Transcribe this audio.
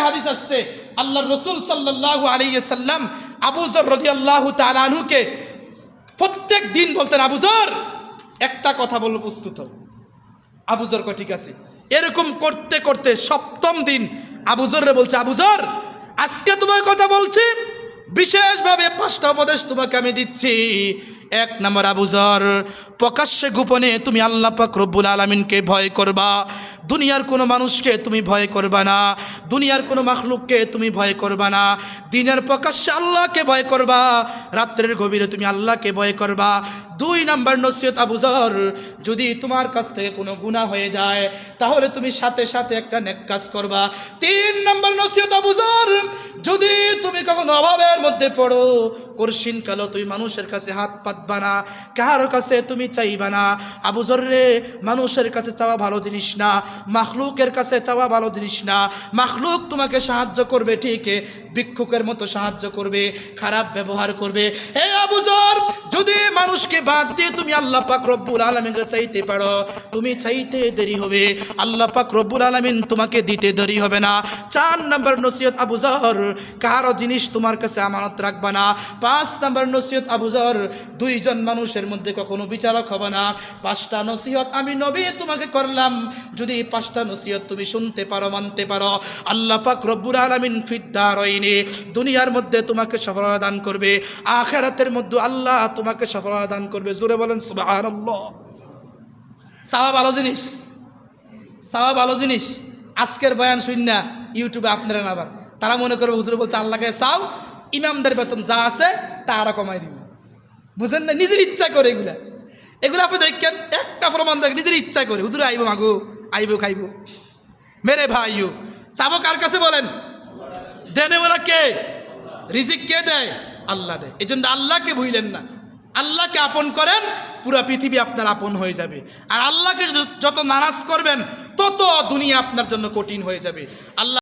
হাদিস আসছে আল্লাহর রাসূল সাল্লাল্লাহু আলাইহি ওয়াসাল্লাম আবু যর রাদিয়াল্লাহু তাআলা আনহুকে প্রত্যেক দিন বলতেন, আবু যর একটা কথা বলবো, প্রস্তুত হও। আবু যর কয় ঠিক আছে। এরকম করতে করতে সপ্তম দিন আবু যররে বলছে, আবু যর আজকে তোমার কথা বলছি, বিশেষভাবে 5টা উপদেশ তোমাকে আমি দিচ্ছি। 1 নম্বর, আবু যর প্রকাশ্যে গোপনে তুমি আল্লাহ পাক রব্বুল আলামিনকে ভয় করবা। দুনিয়ার কোনো মানুষকে তুমি ভয় করবা না, দুনিয়ার কোনো মাখলুককে তুমি ভয় করবা না। দিনের প্রকাশ্যে আল্লাহকে ভয় করবা, রাত্রের গভীরে তুমি আল্লাহকে ভয় করবা। 2 নম্বর নসিহত, আবু যর যদি তোমার কাছ থেকে কোনো গুনাহ হয়ে যায় তাহলে তুমি সাথে সাথে একটা নেক কাজ করবা। 3 নম্বর নসিহত, আবু যর যদি তুমি কখনো অভাবের মধ্যে পড়ো, কঠিন কালো তুমি মানুষের কাছে হাত পাতবা না, কারোর কাছে তুমি চাইবা না। আবু যর রে, মানুষের কাছে চাওয়া ভালো জিনিস না, মাখলুকের কাছে চাওয়া ভালো জিনিস না। মাখলুক তোমাকে সাহায্য করবে ঠিক, ভিক্ষুকের মতো সাহায্য করবে, খারাপ ব্যবহার করবে। হে আবু যর, যদি মানুষকে বাদ দিয়ে তুমি আল্লাহ পাক রব্বুল আলামিনকে চাইতে পারো, তুমি চাইতে দেরি হবে, আল্লাহ পাক রব্বুল আলামিন তোমাকে দিতে দেরি হবে না। 4 নম্বর নসিহত, আবু যর কারো জিনিস তোমার কাছে আমানত রাখবা না। 5 নম্বর নসিহত, আবু যর 2 জন মানুষের মধ্যে কখনো বিচারক হবে না। 5টা নসিহত আমি নবী তোমাকে করলাম, যদি 5টা নসিহত তুমি শুনতে পারো, মানতে পারো, আল্লাহ পাক রব্বুল আলামিন ফিদ্দারাইনে দুনিয়ার মধ্যে তোমাকে সফলতা দান করবে, আখিরাতের মধ্যে আল্লাহ তোমাকে সফলতা দান করবে। জোরে বলেন সুবহানাল্লাহ। সওয়াব ভালো জিনিস, সওয়াব ভালো জিনিস। আজকের বয়ান শুননা ইউটিউবে আপনারা না, আবার তারা মনে করবে হুজুর বলছে আল্লাহকে চাও, ইমামদের বেতন যা আছে তা আরো কমাই দিব। বুঝেন না, নিজের ইচ্ছা করে এগুলো আপনি দেখেন, একটা প্রমাণ দেখ, নিজের ইচ্ছা করে হুজুর আইব, মাগো আইব, খাইব। মেরে ভাইও চাবো কার কাছে বলেন? দেনে ওরা কে? রিজিক কে দেয়? আল্লাহ দেয়। এই জন্য আল্লাহকে ভুলেন না, আল্লাহকে আপন করেন, পুরা পৃথিবী আপনার আপন হয়ে যাবে। আর আল্লাহকে যত নারাজ করবেন তত দুনিয়া আপনার জন্য কঠিন হয়ে যাবে। আল্লাহ